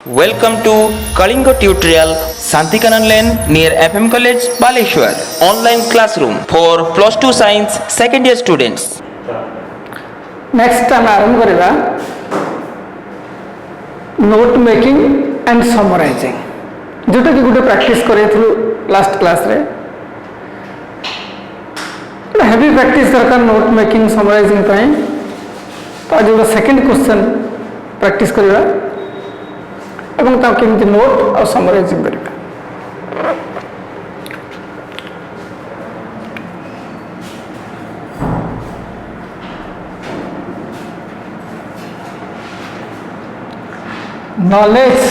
Welcome to Kalinga Tutorial Santikanan Lane near FM College Baleshwar. Online classroom for plus 2 science second year students. Next आम आरंभ करवा note making and summarising जोटा कि गोटे practice करेथु last class रे heavy practice दरकार note making summarising पई तो आज गोटे सेकंड क्वेश्चन प्रैक्टिस करवा एवं ता केमती नोट और समराइजिंग करवा knowledge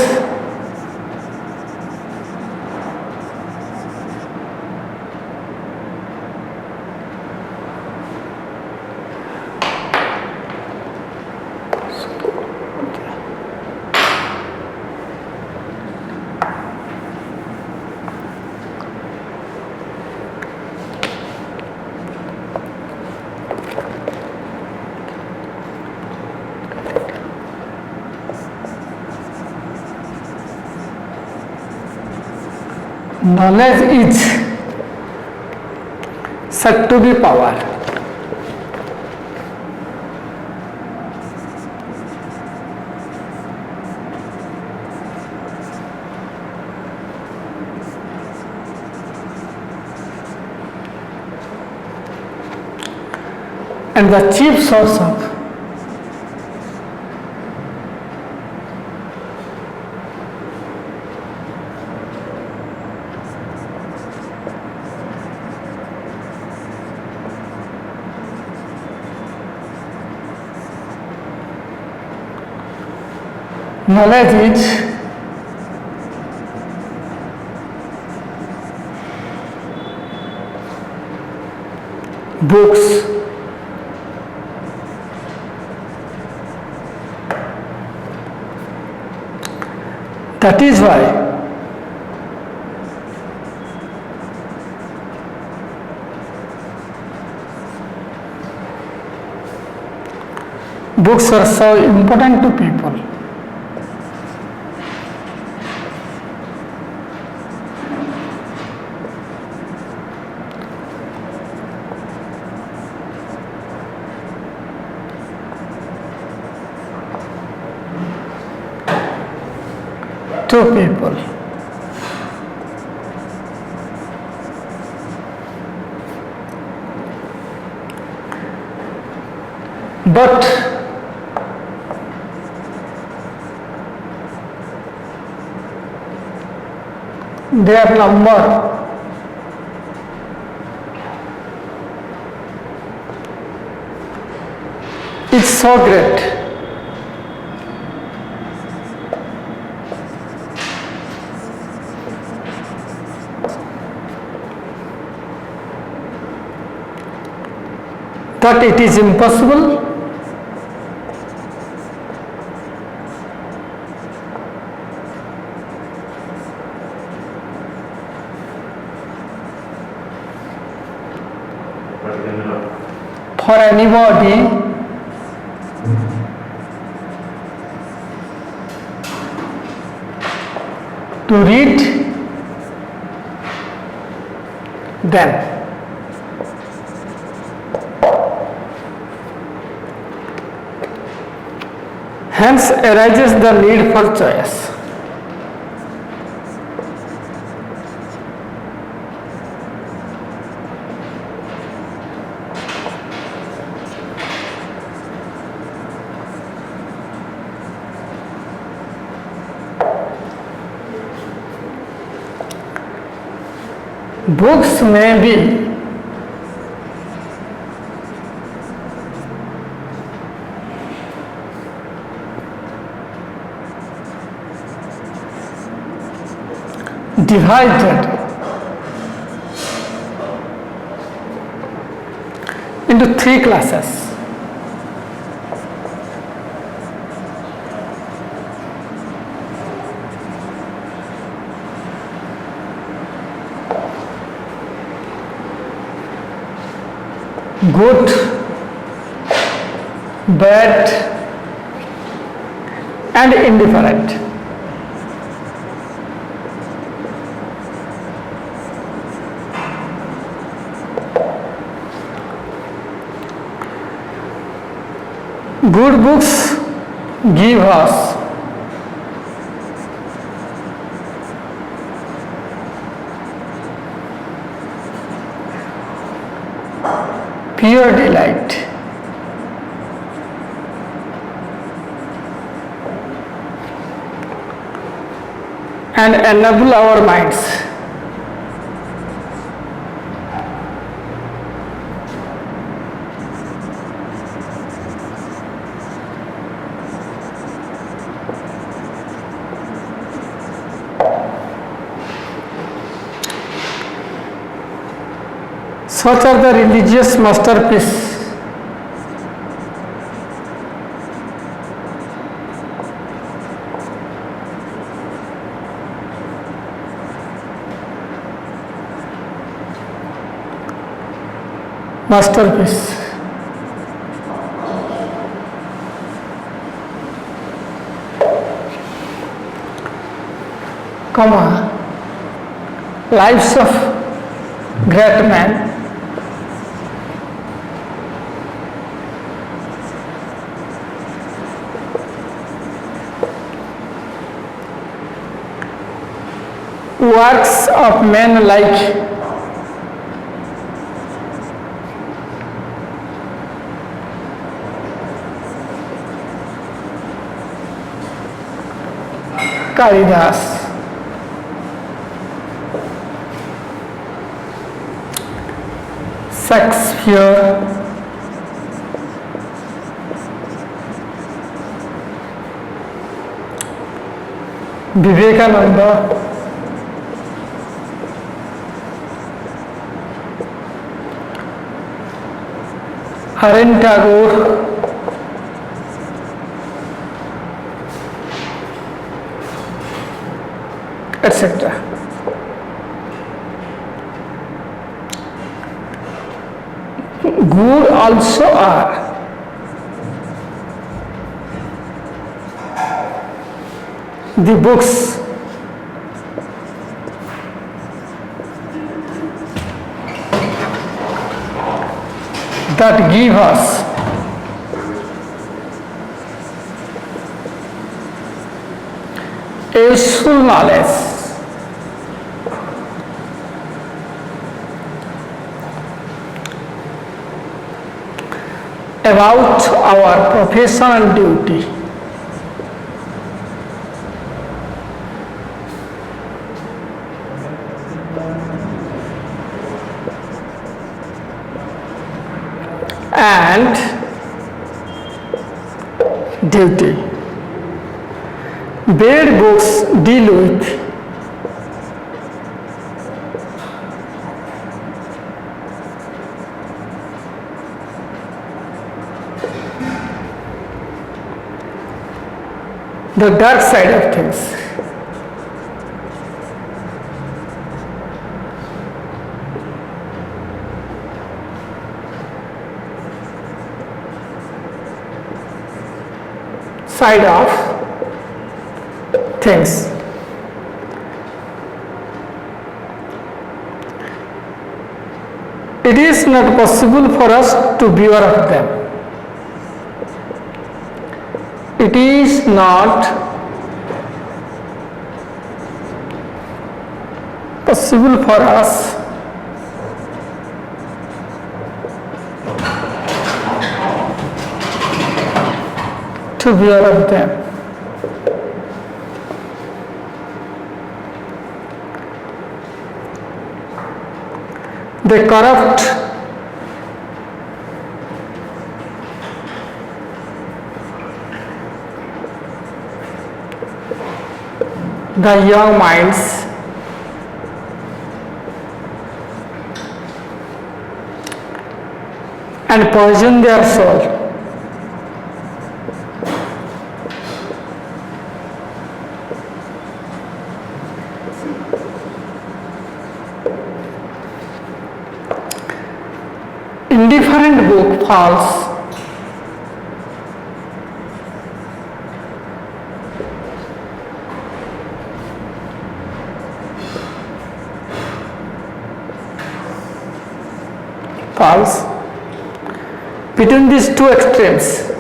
knowledge is said to be power. And the chief source of knowledge is books, that is why books are so important to people. To people. But their number is so great that it is impossible for anybody to read them. Hence arises the need for choice. Books may be divided into three classes. Good, bad, and indifferent. Good books give us pure delight and enable our minds such are the religious masterpiece comma lives of great men works of men like Kalidas, Shakespeare, Vivekananda, Haren Tagore, etc. Good also are the books that give us useful knowledge about our profession and duty. And duty. Bad books deal with the dark side of things. Side of things. It is not possible for us to be aware of them. It is not possible for us to be aware of them. They corrupt the young minds and poison their soul. Indifferent book falls between these two extremes.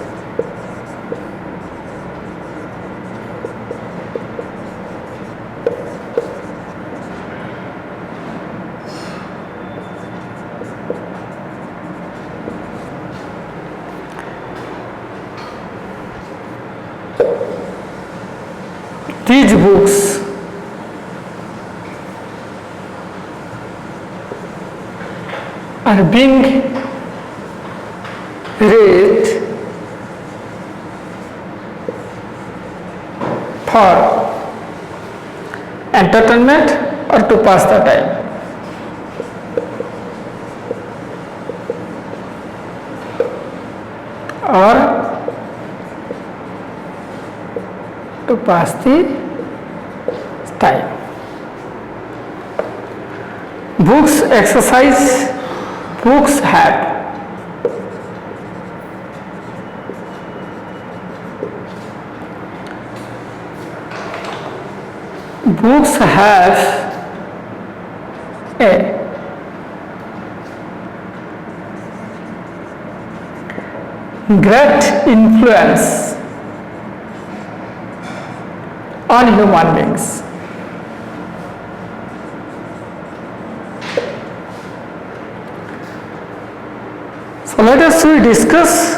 these books are being read for entertainment or to pass the time. Or to pass the time. Books exercise, books have books have a great influence on human beings. So let us discuss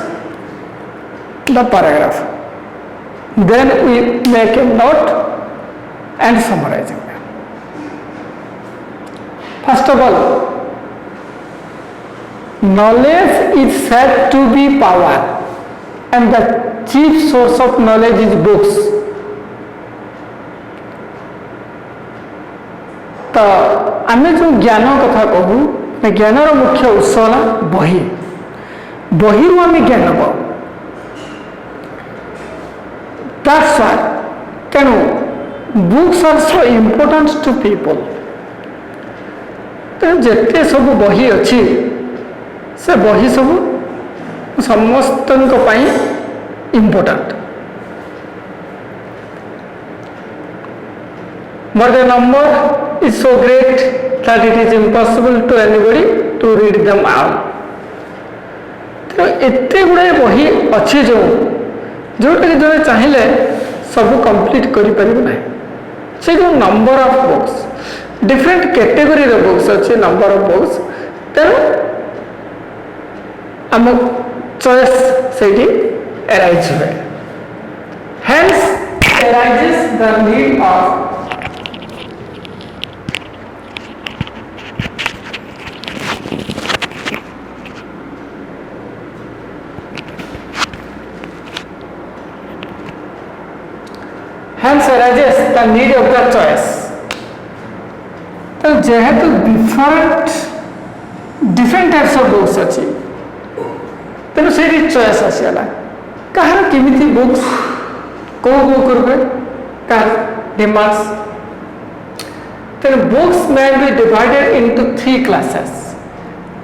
the paragraph. Then we make a note and summarizing them. First of all, knowledge is said to be power, and the chief source of knowledge is books. तो आमे जो ज्ञान कथा कहूँ ज्ञानर मुख्य उत्स है बही बही आम ज्ञान पाऊ दैट्स व्हाई तेणु books are so important to people तेणु जिते सब बही अच्छी से बही सब समस्त important but the number is so great that it is impossible to anybody to read them out. तो एते गुड़ाए बही अच्छी जोटा कि जो चाहिए सब कंप्लीट करि परिबो नाही से जो number of books different category रो बुक्स अच्छे नंबर ऑफ बुक्स तेणु आम चॉइस से एराइज हुए hence arises the need of hence arises the need of the choice. तो जेहेतु different types of books अच्छी तेणु से चॉइस आसीगला कहार केमिति बुक्स को करबे कहार डिमांड्स तेणु books may be divided into 3 classes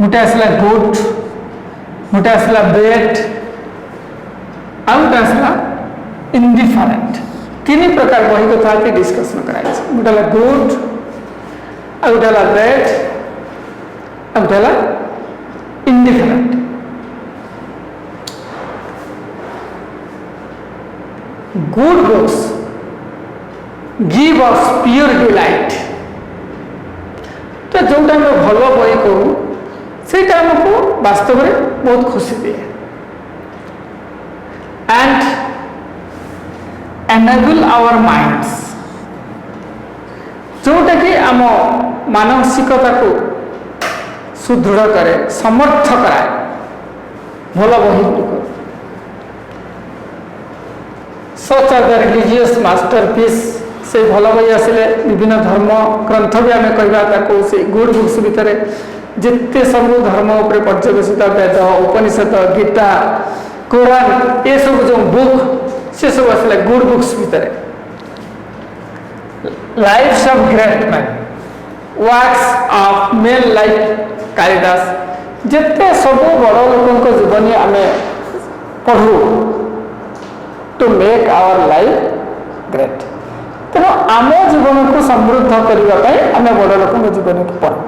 गोटे आसला गुड गोटे आसला बैड आउ गोटे आसला इंडिफरेंट तीन प्रकार बही कथा डिस्कसन कराई गोटे गुड आ गोटे बैड आ गोटे indifferent good books give us pure delight तो जोटा आम भल बही कहूँ से आमको वास्तव में बहुत खुशी दिए एंड enable our minds जोटा कि आम मानसिकता को सुदृढ़ करे समर्थ कराए भल बही such are the religious masterpiece से भल बही आसिले विभिन्न धर्म ग्रंथ भी आम कहवा से गुड बुक्स भितर जिते सब धर्म उपर पर्यवेसित वेद उपनिषद गीता कुरान ये सब जो बुक से सब आसला गुड बुक्स भितर lives of great man works of men like Kalidas जिते सब बड़ लोक जीवनी आम पढ़ू to make our life great तेणु आम जीवन को समृद्ध करने आम बड़ लोक जीवनी को पढ़ू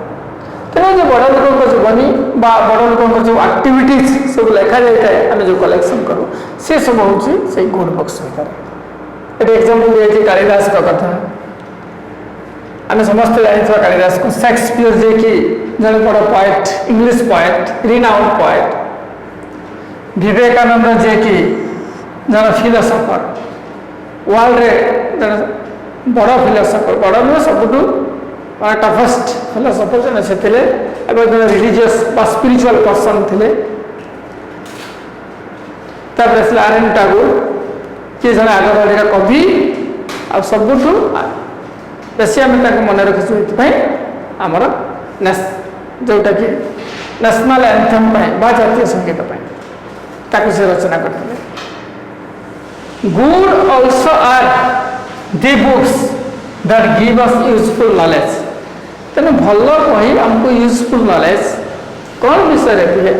तेणु जो बड़ लोक जीवनी बड़ लोक जो आक्टिविटीज सब लिखा जाए आम जो कलेक्शन करूँ से सब हूँ से गुड बुक्स भितर ये एग्जाम्पल दिए कालिदास कथा आम समस्त जानते कालिदास को शेक्सपियर जे कि जड़े बड़ poet English poet renowned poet Vivekananda जे कि जन फिलोसफर वर्ल्ड जन बड़ फिलोसफर बड़ नुह सब टफेस्ट फिलोसफर जन से जन रिलीजियस स्पिरिचुअल पर्सन थे आर.एन. टागोर किए जन आगधाड़ी कवि आ सबुठू बेसी आम मन रखीचु ये आमर जोटा कि नेशनल एंथम बा जातीय संगीत से रचना करते good also are the books that give us useful knowledge तेना भल कही आमको यूजफुल नॉलेज कौन विषय दिए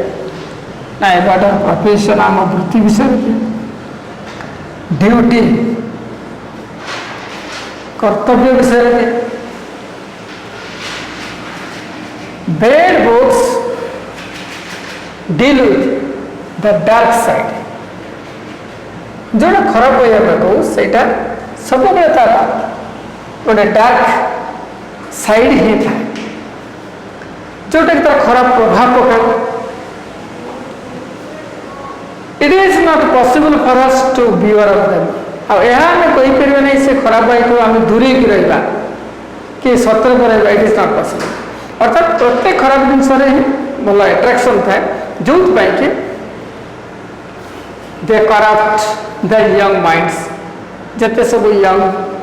ना एबार प्रोफेशन आम वृत्ति विषय दिए ड्यूटी कर्तव्य विषय दिए bad books deal with the dark side जोटा खराब बही आम कहू से सब तार गोटे डार्क साइड ही था जोटा कि तार खराब प्रभाव पकाए it is not possible for us to bear of them आम कहीपर नहीं से खराब बही को आम दूरे रहा कि सतर्क रहा इट इज नॉट पॉसिबल अर्थात प्रत्येक खराब जिनस भल एट्राक्शन थाए जो कि दे करप्ट द यंग माइंड्स जिते सब यंग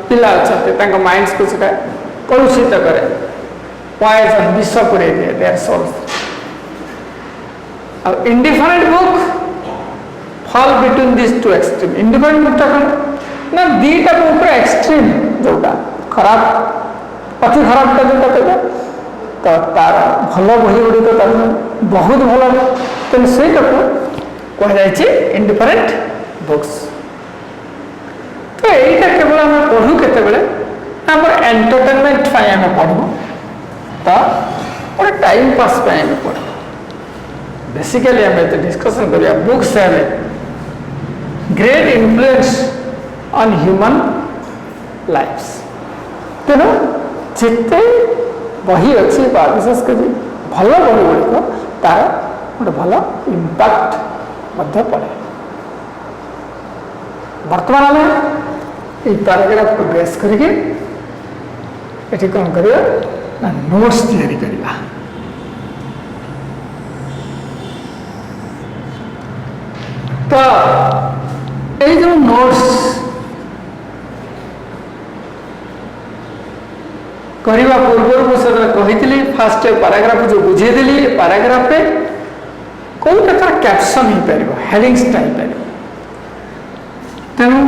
पिला अच्छा माइंड्स को सीटा कलुषित करे पॉइजन विष पूरे दिए देयर सोल्स और indifferent book fall between this two extreme indifferent बुकटा कौन ना दीटा बुक एक्सट्रीम जोटा खराब अति खराबटा जोटा कहते तो तार भल बही गुड़िक तार बहुत भल तेणु से कहुई इंडिफरेंट बुक्स तो यहीटा केवल आम पढ़ू केतबेले आम एंटरटेनमेंट आम पढ़ू तो गोटे टाइम पास आम पढ़ू बेसिकली आम डिस्कसन करिया books have great influence on human lifes तेणु जिते बही अच्छी विशेषकर भल बही गुड़िक तार गोटे भल इम्पैक्ट पड़े बर्तमान आम ये पैराग्राफ को बेस करके ये कौन करवा नोट्स तैयारी करवा तो ये जो नोट्स करने पूर्व मुझे कही फास्ट पैराग्राफ जो बुझेदेली पैराग्राफ कौन तार कैप्शन हो पार हेडिंग्स हो पार तेणु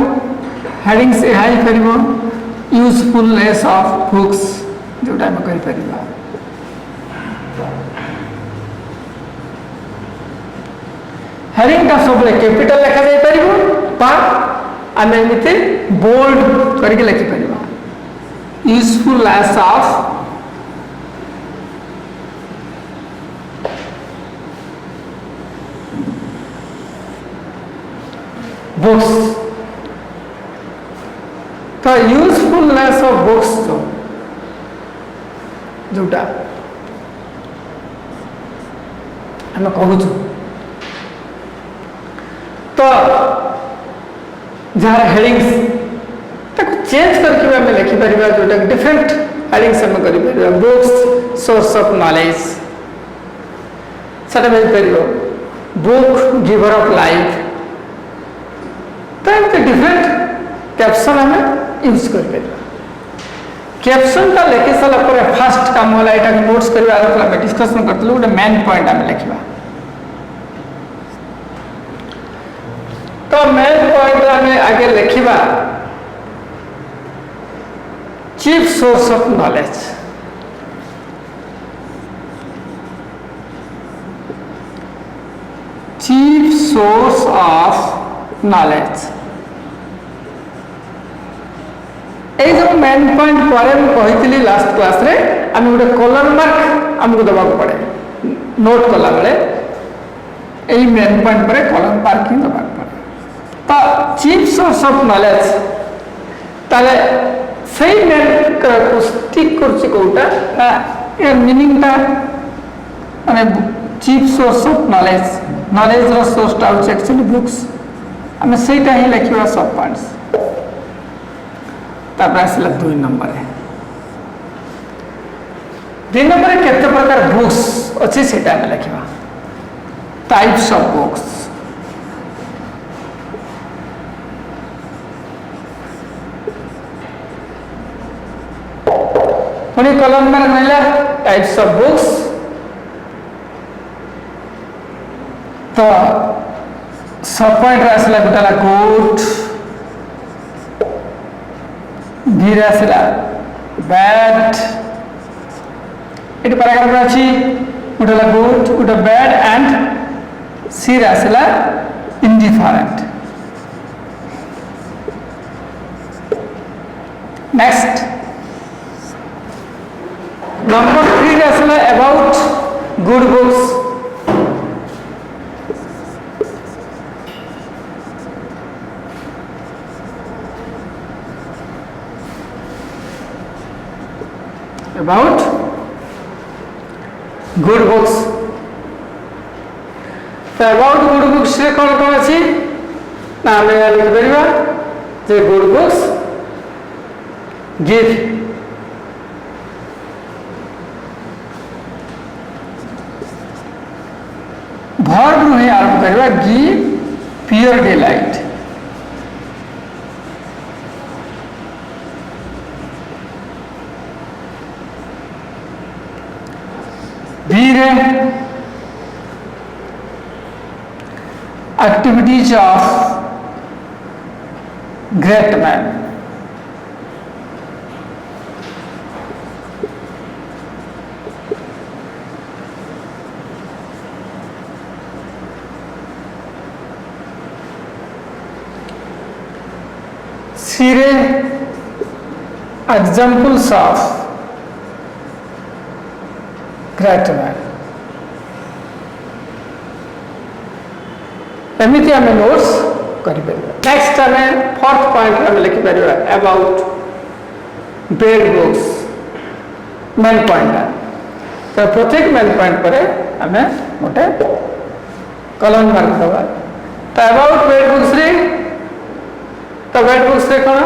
हेडिंग्स यह यूजफुलनेस ऑफ बुक्स जोटा आम कहीपर हेडिंगटा सब कैपिटल लिखा जा पार आम एमती बोल्ड करके लिखिपर यूजफुलनेस ऑफ बुक्स तो यूजफुलनेस ऑफ बुक्स जोटा आम कहूँ तो जार हेडिंग्स चेंज करके आम लिखिपर जोटा डिफरेंट हेडिंग्स आम कर बुक्स सोर्स ऑफ नॉलेज से बुक गिवर ऑफ लाइफ तो एमती डिफरेंट कैप्शन आम यूज कर कैप्शन का लिखि सारा फास्ट काम है यहाँ नोट्स कर डिस्कसन करूँ गोटे मेन पॉइंट आम लिखा तो मेन पॉइंट आम आगे लिखा chief source of knowledge chief source of knowledge ये जो मेन पॉइंट पर कही लास्ट क्लास रे आम गोटे कलर मार्क आमको देवा पड़े नोट कला बेले यही मेन पॉइंट पर कलर मार्क ही देवा पड़े तो चीफ सोर्स ऑफ नॉलेज ताले सही मेन को स्टिक करछि कोटा या मीनिंगटा माने chief source of knowledge knowledge रो सोर्सटा होछि एक्चुअली बुक्स आम सेटा ही लिखिबा सब पॉइंट्स तापर आसला 2 नंबर 2 नंबर केते प्रकार बुक्स अच्छे सेटा हम लिखा टाइप्स ऑफ बुक्स पुणी कलम में मिला टाइप्स ऑफ बुक्स तो सब पॉइंट आसला गोटाला गुड बी आसला बैड ये पैराग्राफ अच्छी गोटाला गुड गोटे बैड एंड सी आसला इंडिफरेंट नेक्स्ट नंबर 3 आसला about good books about good books तो about good books से कौन कौन अच्छी ना हमें लिख परिवा जे good books give verb में आरंभ परिवा give pure delight activities of great man Sire examples of great man एमती आम नोट्स कर नेक्स्ट आम 4th पॉइंट आम लिखिपर about bad books main point तो प्रत्येक मेन पॉइंट पर आम गोटे कलम मार्क दबा तो अबाउट बेड बुक्स रे तो बेड बुक्स रे कौन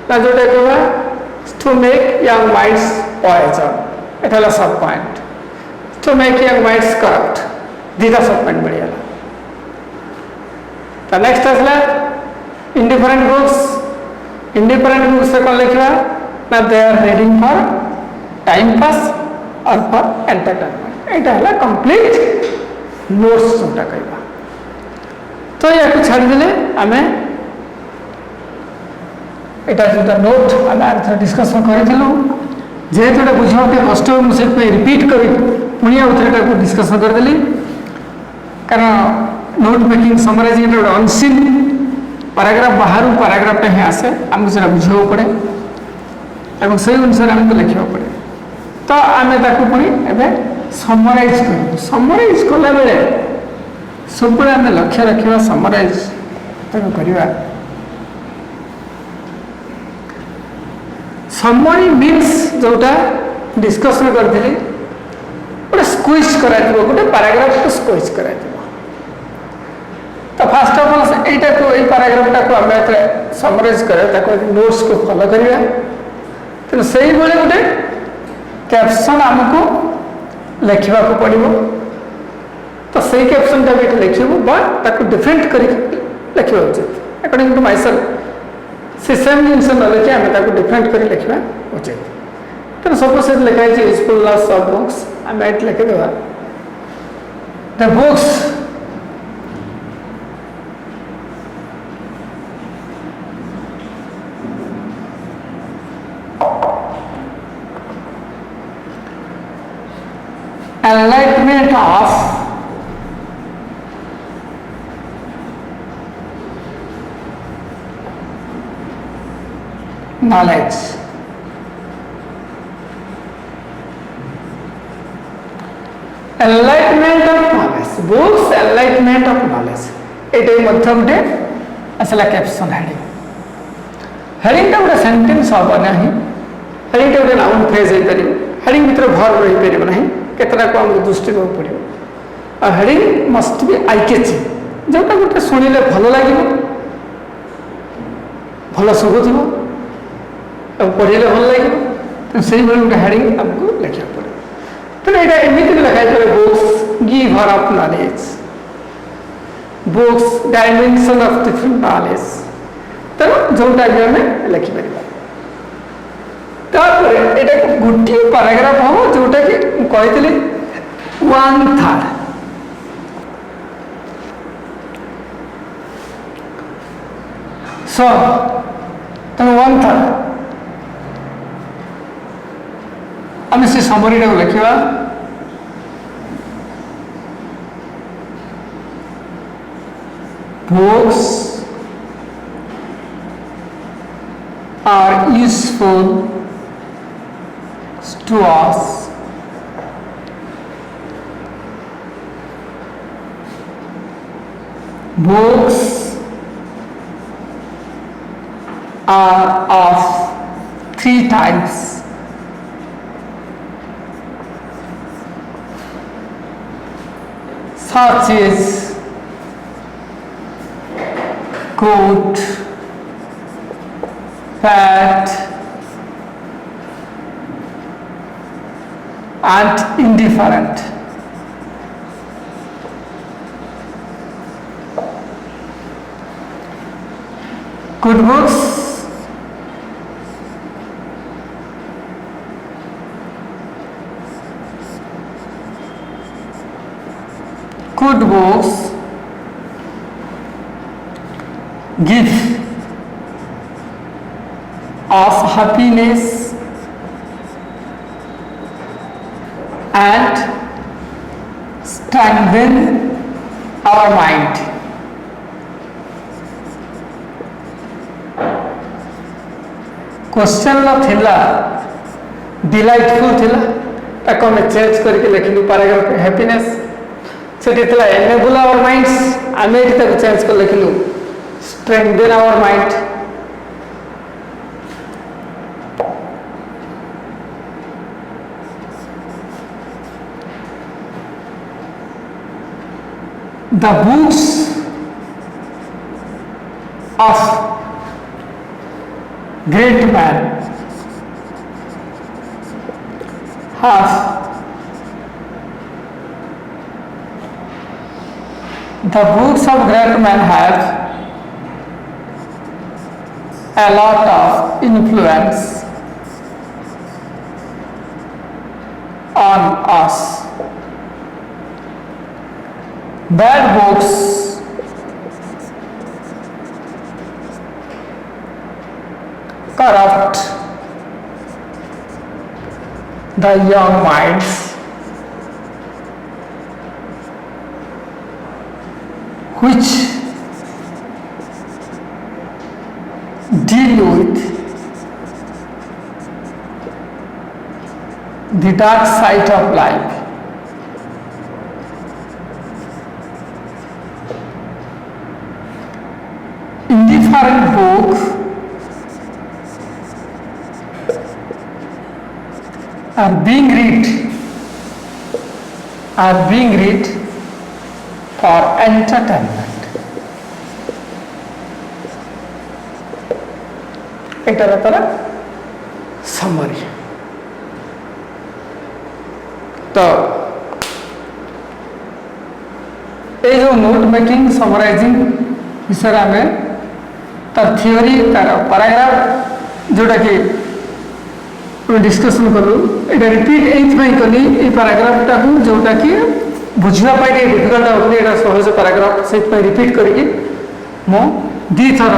ना जोटा कह to make young minds poison एटा sub point to make young minds corrupt दीटा सब पॉइंट मिलगला तो नेक्स्ट आसला इंडिफरेंट बुक्स से कौन लिखा ना they are reading for time pass और फॉर एंटरटेनमेंट यहाँ है कंप्लीट नोट्स जोटा कहवा तो या छाड़देले आम यहाँ जो नोट आम डिस्कसन करूँ जेहेतु बुझा कष्ट मुझे रिपीट कर पुणी आउे डिस्कसन करदेली कारण नोट मेकिंग समराइजिंग गोटे अनसीन पैराग्राफ बाहर पैराग्राफ ही आसे आमको से बुझा पड़े और से अनुसार आमको लिखा पड़े तो आम पुणी एवं समराइज कर समराइज कला बेले सब आम लक्ष्य रखा समराइज करवा समरी मीन्स जोटा डिस्कसन करी गोटे स्क्विज कर गोटे पैराग्राफ को स्क्विज कर तो फास्ट ऑफ ऑल यहीटा को यही पैराग्राफटा को आम समराइज कर नोट्स को फॉलो करवा तेणु से गोटे कैप्शन आमको लिखा पड़ो तो से कैप्शन भी लिखू बट डिफरेंट कर लिखा उचित अकॉर्डिंग टू माई सेल्फ से सेम जिन न लिखी आम डिफरेंट कर लिखा उचित तेणु सपोज से लिखाई यूजफुलनेस ऑफ बुक्स आम ये लिखिदेवा the books enlightenment of knowledge enlightenment of knowledge books enlightenment of knowledge एटे मध्य गोटे आसला कैप्शन हेडिंग गोटे सेंटेंस हम ना हेडिंग गोटे नाउन फ्रेज हो पार हेडिंग भर भर रही पार ना केतटा को आमको दृष्टि देवाक पड़ो आ heading must be eye catching जोटा गोटे शुणिले भल लगे भल शुभुव अब पढ़े भल लगे तो से गोटे हेडिंग आमको लिखा पड़े तेना यहाँ एमती लिखा जाए books giver of knowledge books dimension of different knowledge तेना जोटा भी आम लिखिपर ये गोटे पैराग्राफ हम जोटा कि कही 1/3 सो तेणु 1/3 आम से समरी लिखा books are useful to us books are of 3 types such as good, bad, and indifferent. Good books give us happiness and strengthen our mind. Question थिला डिलाइटफुल थिला ताको हमें चेंज करके लिखिलु पैराग्राफ हैप्पीनेस सेठी थिला एनेबल आवर माइंड्स आमे एठी ताको change कर लिखिलु strengthen our mind. The books of great man have the books of great men have a lot of influence on us. Bad books corrupt the young minds which deal with the dark side of life. Indifferent books are being read for entertainment. एटार तार summary तो ये जो note making summarising विषय आम तार theory तार paragraph जोटा कि डिस्कसन कलु ये रिपीट ये कली ये पैराग्राफटा को जोटा कि बुझापी डिफिकल्ट होती है सहज पैराग्राफ से रिपीट करके मो दी थर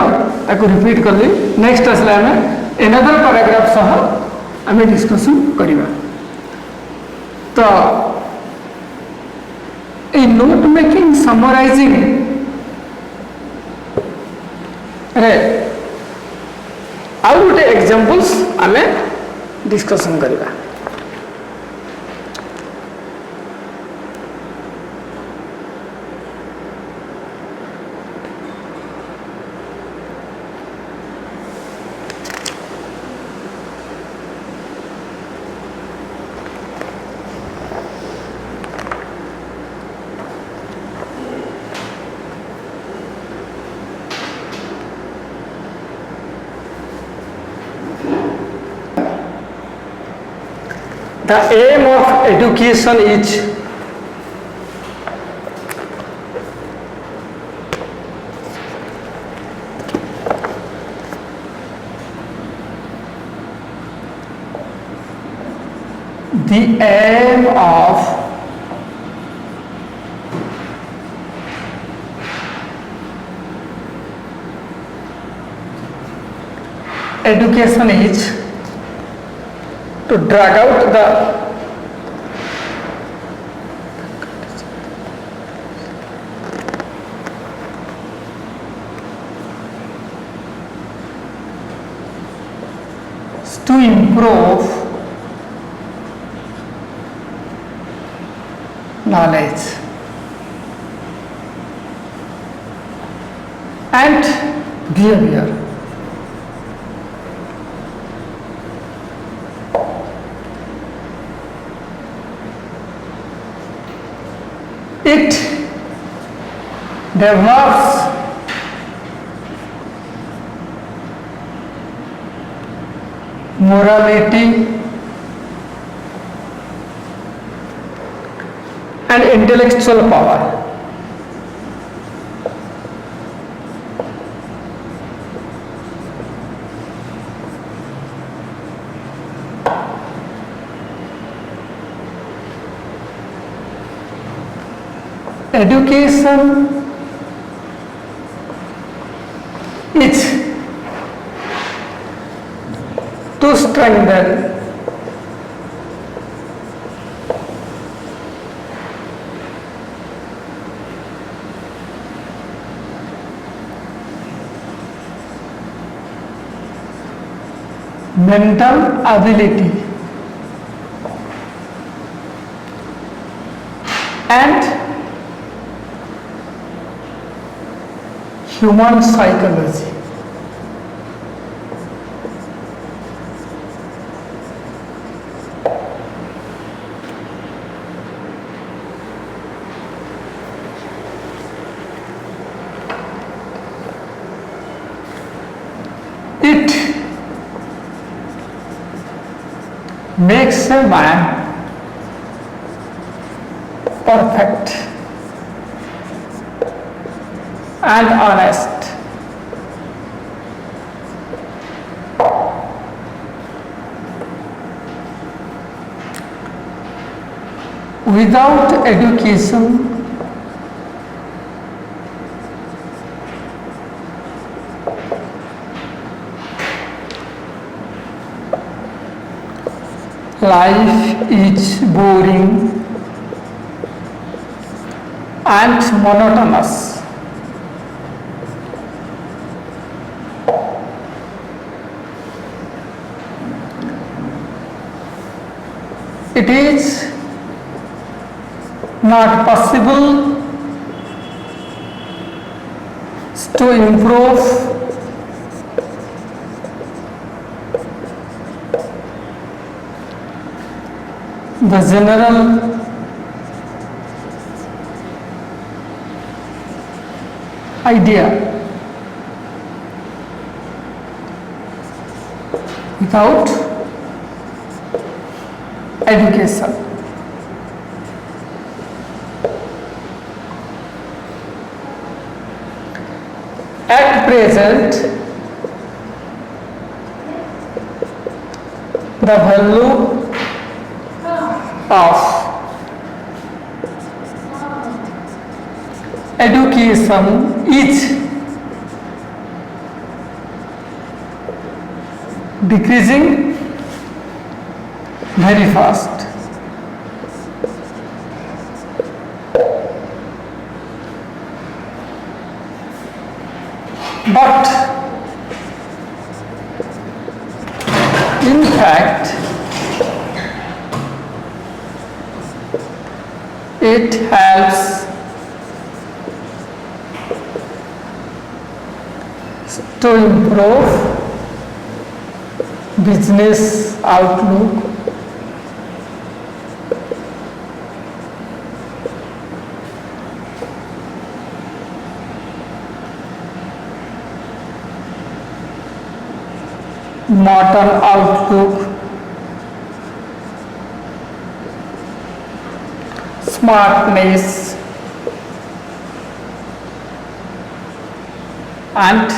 ताको रिपीट कली नेक्स्ट आसला आम एनादर पैराग्राफ सह आम डिस्कसन करवा तो ये नोट मेकिंग समराइजिंग रे आउ गोटे एग्जांपल्स आम डिस्कसन करवा The aim of education is the aim of education is to drag out the to improve knowledge and behavior. It develops morality and intellectual power. Education is to strengthen mental ability and human psychology. It makes a man perfect and honest. Without education, life is boring and monotonous. It is not possible to improve the general idea without education. At present, the value of education is decreasing very fast. But in fact, it helps to improve business outlook, modern outlook, smartness and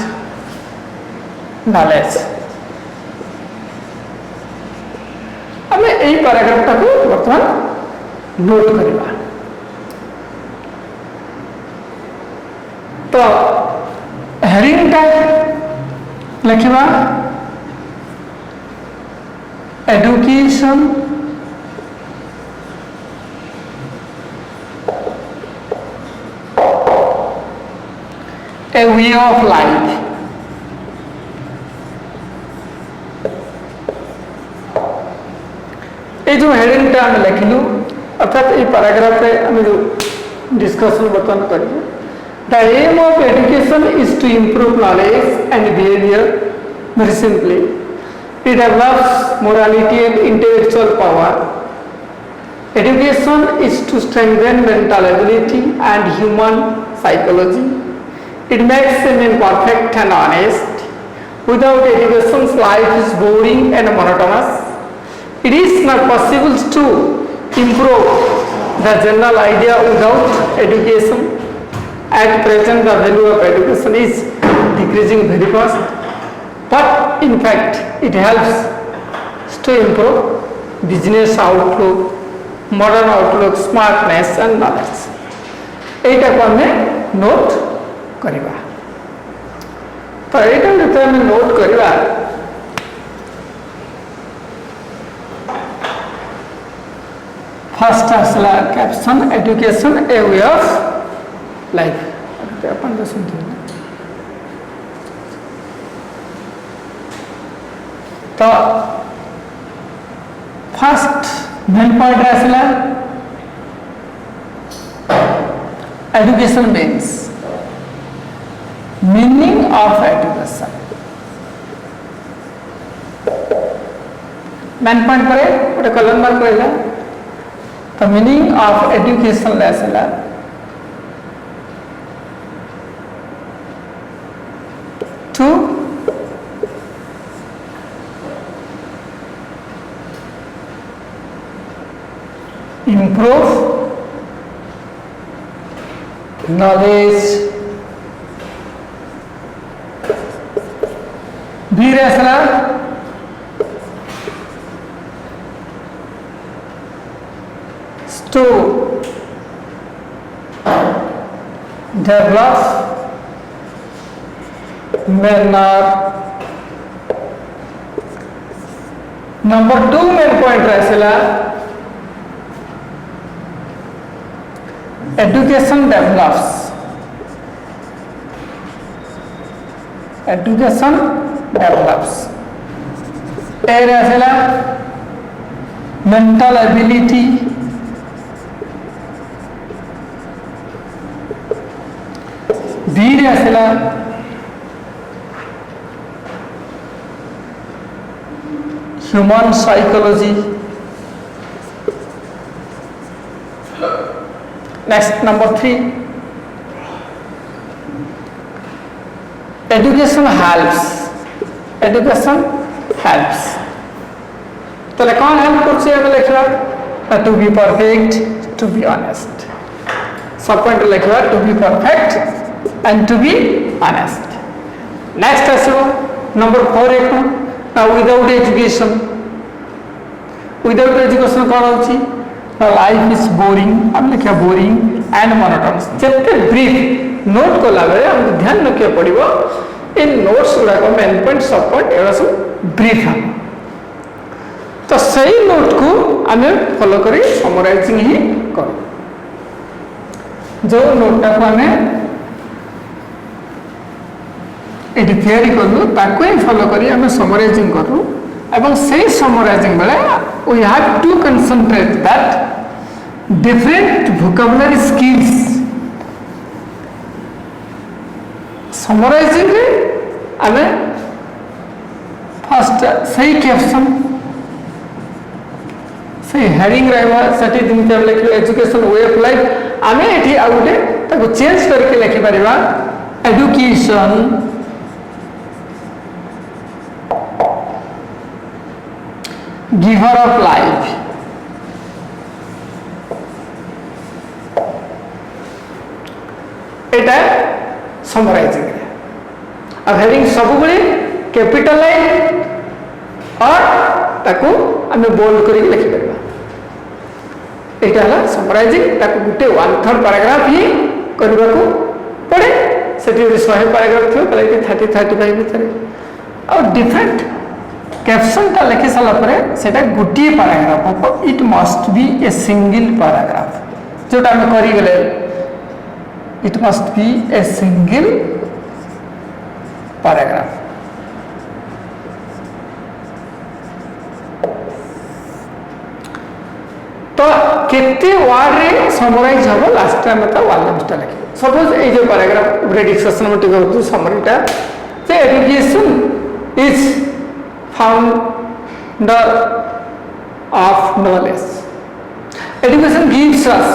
knowledge. आमे एई paragraph टाको वर्तमान note करिबा। तो heading टा लिखिबा education a way of life. ये जो heading टा हम लिखलु अर्थात ये पैराग्राफ रे हम जो डिस्कशन बर्तमान करिए the aim of education is to improve knowledge and behaviour very simply it develops morality and intellectual power education is to strengthen mental ability and human psychology it makes a man perfect and honest without education life is boring and monotonous. It is not possible to improve the general idea without education. At present, the value of education is decreasing very fast, but in fact, it helps to improve business outlook, modern outlook, smartness, and knowledge. एटा को हमें note करिबा। तो एटा जते हमें note करिबा first असला caption education a way of life अपन तो सुनते हैं। तो फर्स्ट मेन पॉइंट असला education means meaning of education main point pare ote column mark rahila the meaning of education lasila to improve knowledge बीर असला to develop manner. Number 2 main point rahesala education develops. Education develops. A rahesala mental ability. B rahesala human psychology. Next, number 3, education helps. Education helps. तो कौन help करछे हमें लिखवा to be perfect, to be honest. सब point लिखवा to be perfect and to be honest. Next आसो number 4 एक without education. Without education कौन होची लाइफ इज बोरिंग. हम लिखा बोरिंग एंड मोनोटोनस. जिते ब्रीफ नोट कला बेले हमको ध्यान रखिया पड़िबो इन नोट्स गुडा को मेन पॉइंट सब पॉइंट एरा सब ब्रीफ हम. तो सही नोट को हमें फॉलो करी समराइजिंग ही करो. जो नोटा को हमें एटी तैयारी करू ताको ही फॉलो करी हमें समराइजिंग करू. एवं सही समराइजिंग बेले we have to concentrate that different vocabulary skills. Summarising रे हमें फर्स्ट सही कैप्शन सही हेडिंग रहबा सेठी दिन के लिखो एजुकेशन वे ऑफ लाइफ. आमे एठी आ गुटे ताको चेंज करके लिखि परिबा education giver of life. Summarizing अब हेडिंग सब कैपिटल लाइन और ताको आमे बोल्ड करी लिखि परबा एटा हला समराइजिंग ताको गुटे 1/3 पैराग्राफ ही करबा को पड़े सेठी 100 पैराग्राफ थियो कले 30 35 भीतर और डिफरेंट कैप्शन ता लिखि साला परे सेटा गुटे paragraph of it must be a single paragraph जोटा हम करी गेले it must be a single paragraph तो केते वर्ड रे समराइज हबो लास्ट टाइम मत वन लाइनटा लिखे सपोज ए जो पैराग्राफ रे डिस्कशन में टिको तो समरीटा जे education is founder of knowledge education gives us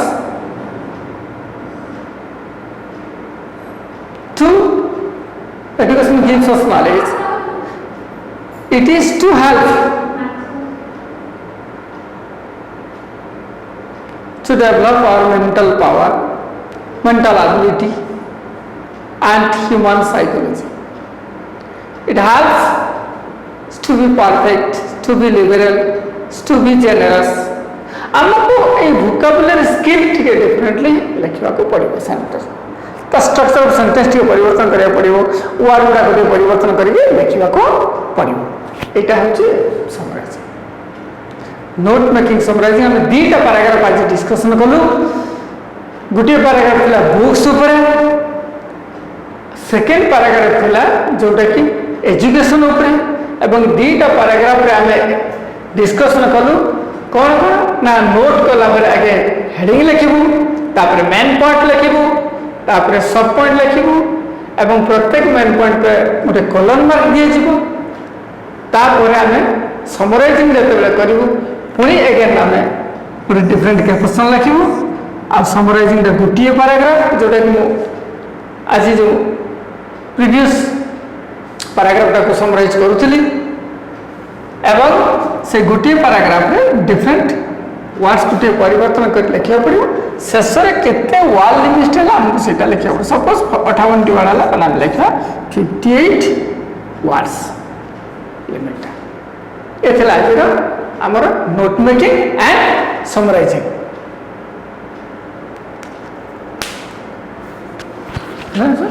education gives us knowledge it is to help to develop our mental power, mental ability and human psychology. It helps to be perfect, to be liberal, to be generous. हमको ये vocabulary skill ठीक है definitely लिखवा को पड़ेगा sentence तो structure of sentence के परिवर्तन करया पड़िबो वर्ड गुडा को परिवर्तन करके लिखवा को पड़िबो एटा होची समराइज नोट मेकिंग समराइजिंग हम दीटा पैराग्राफ आज डिस्कशन कलु गुटे पैराग्राफ थिला बुक्स ऊपर सेकंड पैराग्राफ थिला जोटा कि एजुकेशन ऊपर एवं दीटा पैराग्राफ रे हमें डिस्कशन कलु कौन कौन ना नोट कला पर आगे हेडिंग लिखिबु तापर मेन पॉइंट लिखिबु तापर सब पॉइंट लिखिबु एवं प्रत्येक मेन पॉइंट पे गोटे कॉलम मार्क दिए जिवो तापर हमें समराइजिंग जेतेबेले करिवु पुणी अगेन आमे पूरे डिफरेंट कैप्शन लिखिबु आ समराइजिंग द गुटिए पैराग्राफ जोटा कि आज जो प्रीवियस पैराग्राफ टा को समराइज करूथली एवं से गुटिए पैराग्राफ रे डिफरेंट वर्ड्स गुटे परिवर्तन कर लिखिया पड़ियो शेष रे केते वाल लिमिट है हमको सेटा लिखिया पड़ो सपोज 58 टी वाला ला नाम लिखा 58 वर्ड्स लिमिट एथला आजिरो आमर नोट मेकिंग एंड समराइजिंग ना सर